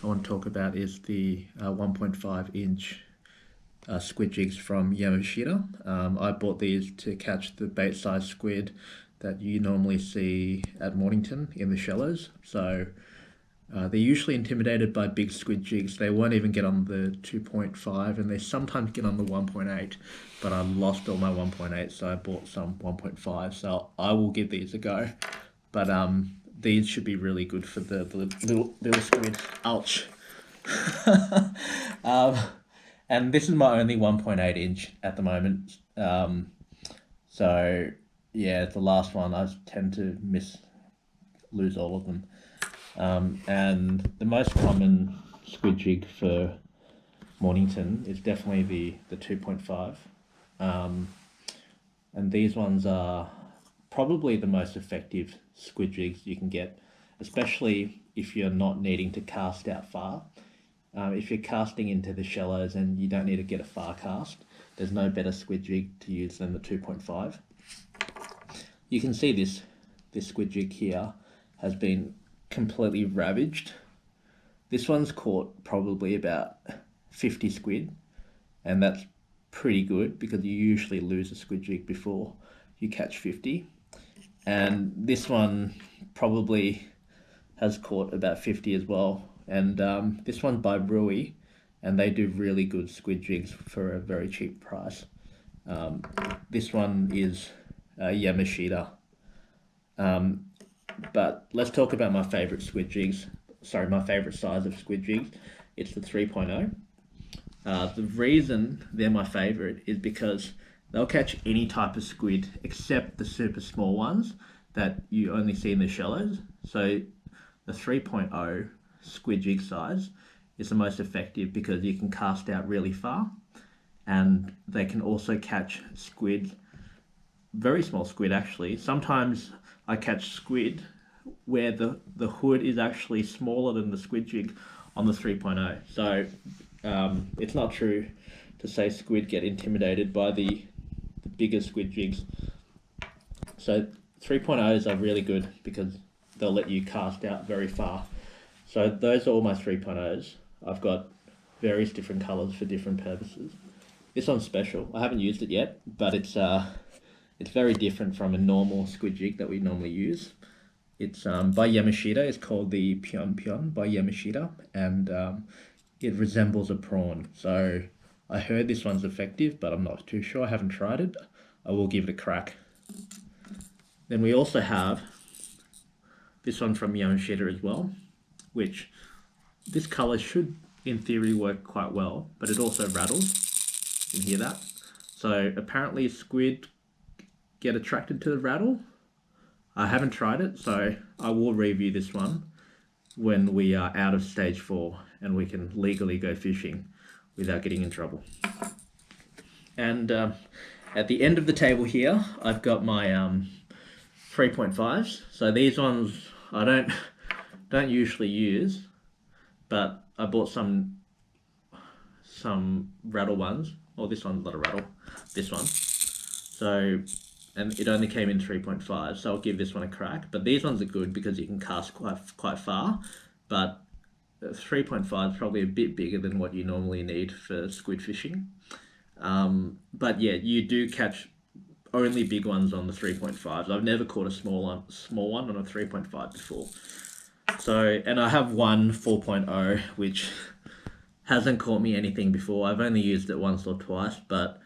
I want to talk about is the 1.5 inch squid jigs from Yamashita. I bought these to catch the bait size squid that you normally see at Mornington in the shallows. So they're usually intimidated by big squid jigs. They won't even get on the 2.5 and they sometimes get on the 1.8, but I lost all my 1.8, so I bought some 1.5. So I will give these a go. But these should be really good for the little squid. Ouch. um, and this is my only 1.8 inch at the moment. So yeah, the last one I tend to lose all of them. And the most common squid jig for Mornington is definitely the 2.5. And these ones are probably the most effective squid jigs you can get, especially if you're not needing to cast out far. If you're casting into the shallows and you don't need to get a far cast, there's no better squid jig to use than the 2.5. You can see this squid jig here has been completely ravaged. This one's caught probably about 50 squid, and that's pretty good because you usually lose a squid jig before you catch 50. And this one probably has caught about 50 as well. And this one's by Rui, and they do really good squid jigs for a very cheap price. This one is Yamashita. But let's talk about my favorite squid jigs. Sorry, my favorite size of squid jigs. It's the 3.0. The reason they're my favorite is because they'll catch any type of squid except the super small ones that you only see in the shallows. So the 3.0 squid jig size is the most effective because you can cast out really far, and they can also catch squid, very small squid actually. Sometimes I catch squid where the hood is actually smaller than the squid jig on the 3.0. So it's not true to say squid get intimidated by the bigger squid jigs. So 3.0s are really good because they'll let you cast out very far. So those are all my 3.0s. I've got various different colors for different purposes. This one's special. I haven't used it yet, but it's very different from a normal squid jig that we normally use. It's by Yamashita. It's called the Pion Pion by Yamashita, and it resembles a prawn. So I heard this one's effective, but I'm not too sure. I haven't tried it. I will give it a crack. Then we also have this one from Yamashita as well, which this color should in theory work quite well, but it also rattles. You can hear that. So apparently squid get attracted to the rattle. I haven't tried it, so I will review this one when we are out of stage 4 and we can legally go fishing without getting in trouble. And at the end of the table here, I've got my 3.5s. So these ones I don't usually use, but I bought some rattle ones. Oh, this one's not a rattle. This one. So, and it only came in 3.5, so I'll give this one a crack. But these ones are good because you can cast quite far, but 3.5 is probably a bit bigger than what you normally need for squid fishing. But yeah, you do catch only big ones on the 3.5s. I've never caught a small one on a 3.5 before. So, and I have one 4.0 which hasn't caught me anything before. I've only used it once or twice, but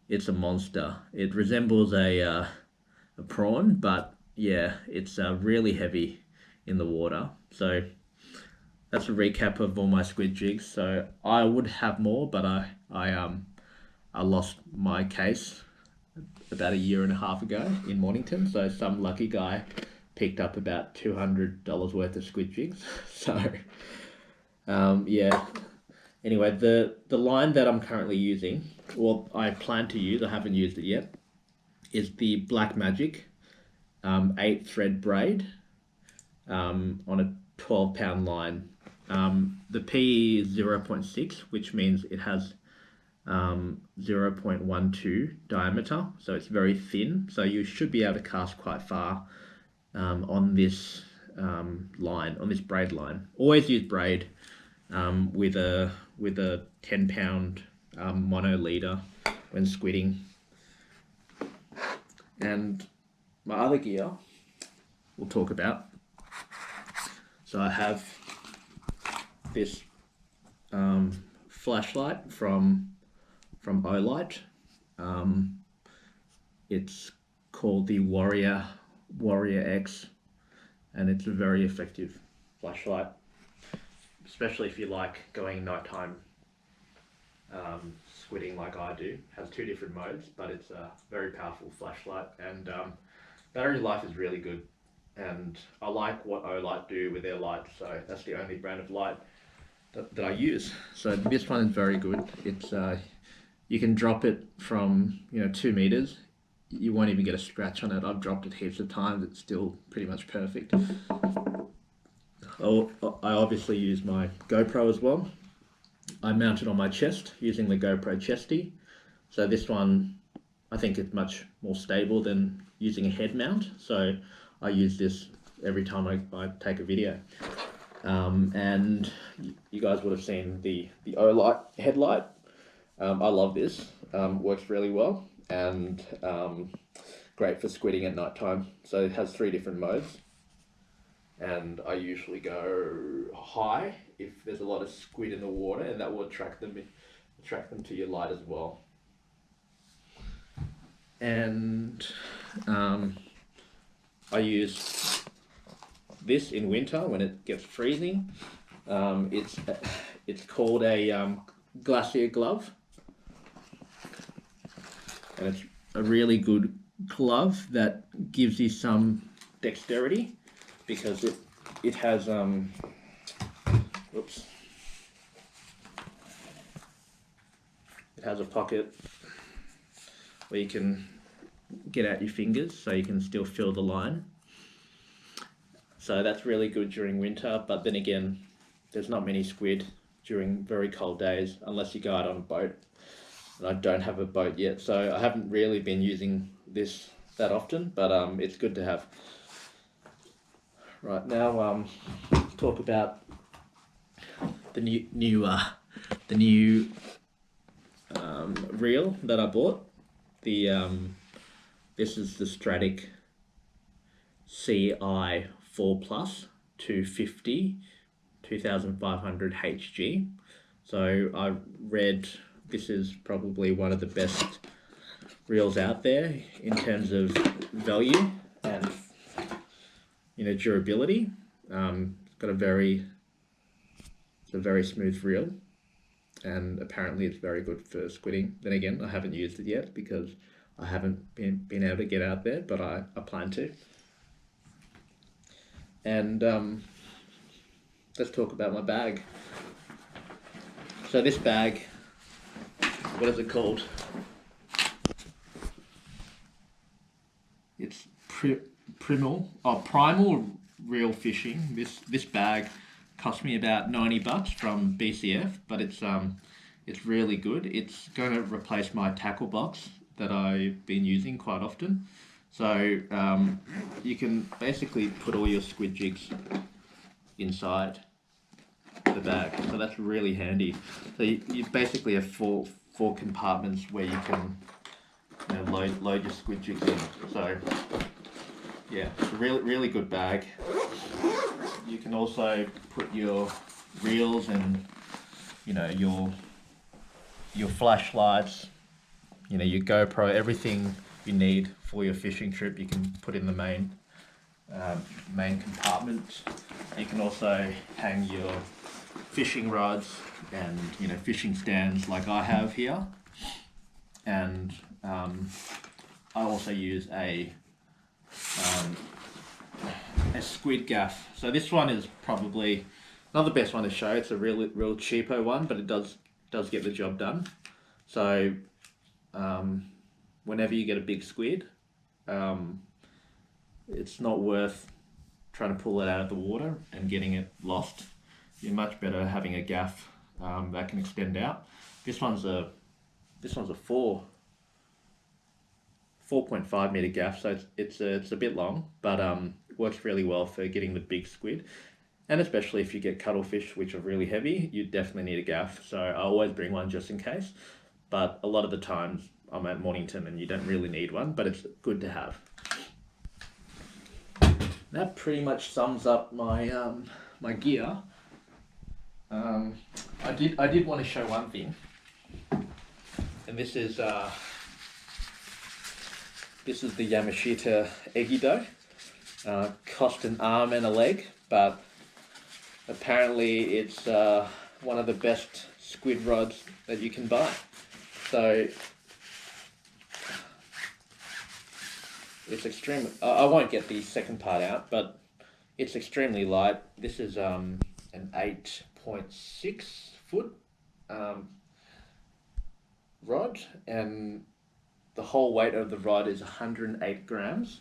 it's a monster. It resembles a prawn, but yeah, it's really heavy in the water. So that's a recap of all my squid jigs. So I would have more, but I lost my case about a year and a half ago in Mornington. So some lucky guy picked up about $200 worth of squid jigs. So yeah. Anyway, the line that I'm currently using, or I plan to use, I haven't used it yet, is the Black Magic 8 thread braid on a 12-pound line. The P is 0.6, which means it has 0.12 diameter, so it's very thin. So you should be able to cast quite far on this line, on this braid line. Always use braid with a 10-pound mono leader when squidding. And my other gear we'll talk about. So I have this flashlight from outlawed. It's called the Warrior X, and it's a very effective flashlight, especially if you like going nighttime squidding like I do. It has two different modes, but it's a very powerful flashlight, and battery life is really good. And I like what outlawed do with their lights, so that's the only brand of light that I use. So this one is very good. It's you can drop it from 2 meters. You won't even get a scratch on it. I've dropped it heaps of times. It's still pretty much perfect. I obviously use my GoPro as well. I mount it on my chest using the GoPro chesty. So this one, I think it's much more stable than using a head mount. So I use this every time I take a video. And you guys would have seen the outlawed headlight. I love this. Works really well, and great for squidding at night time. So it has 3 different modes, and I usually go high if there's a lot of squid in the water, and that will attract them to your light as well. And I use this in winter when it gets freezing. It's called a glacier glove, and it's a really good glove that gives you some dexterity, because it has it has a pocket where you can get out your fingers so you can still feel the line. So that's really good during winter, but then again, there's not many squid during very cold days unless you go out on a boat. And I don't have a boat yet, so I haven't really been using this that often, but it's good to have. Right, now let's talk about the new reel that I bought. This is the Stratic CI 4 Plus 250 2500 HG. So I read this is probably one of the best reels out there in terms of value and durability. It's got a very smooth reel, and apparently it's very good for squidding. Then again, I haven't used it yet because I haven't been able to get out there, but I plan to. And let's talk about my bag. So this bag, what is it called? It's Primal Reel Fishing. This bag cost me about $90 from BCF, but it's really good. It's going to replace my tackle box that I've been using quite often. So you can basically put all your squid jigs inside the bag, so that's really handy. So you basically have four compartments where you can load your squid jigs in. So yeah, it's a really good bag. You can also put your reels and your flashlights, your GoPro, everything you need for your fishing trip. You can put in the main compartment. You can also hang your fishing rods and fishing stands like I have here. And I also use a squid gaff. So this one is probably not the best one to show. It's a real cheapo one, but it does get the job done. So whenever you get a big squid, it's not worth trying to pull it out of the water and getting it lost. You're much better having a gaff that can extend out. This one's a 4.5 meter gaff, so it's a bit long, but works really well for getting the big squid. And especially if you get cuttlefish, which are really heavy, you definitely need a gaff. So I always bring one just in case. But a lot of the times I'm at Mornington and you don't really need one, but it's good to have. That pretty much sums up my my gear. I did want to show one thing, and this is the Yamashita Egido. Cost an arm and a leg, but apparently it's one of the best squid rods that you can buy. So it's extreme. I won't get the second part out, but it's extremely light. This is an 8.6 foot rod, and the whole weight of the rod is 108 grams.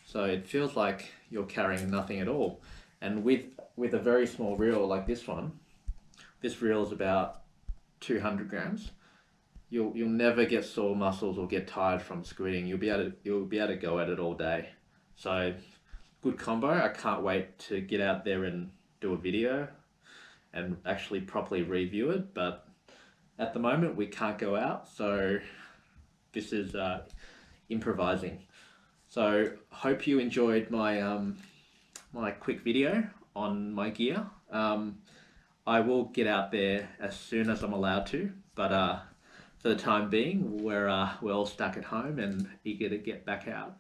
So it feels like you're carrying nothing at all. And with a very small reel like this one, this reel is about 200 grams. You'll never get sore muscles or get tired from squidding. You'll be able to go at it all day. So good combo. I can't wait to get out there and do a video and actually properly review it. But at the moment we can't go out, so this is improvising. So hope you enjoyed my my quick video on my gear. I will get out there as soon as I'm allowed to, but for the time being, we're all stuck at home and eager to get back out.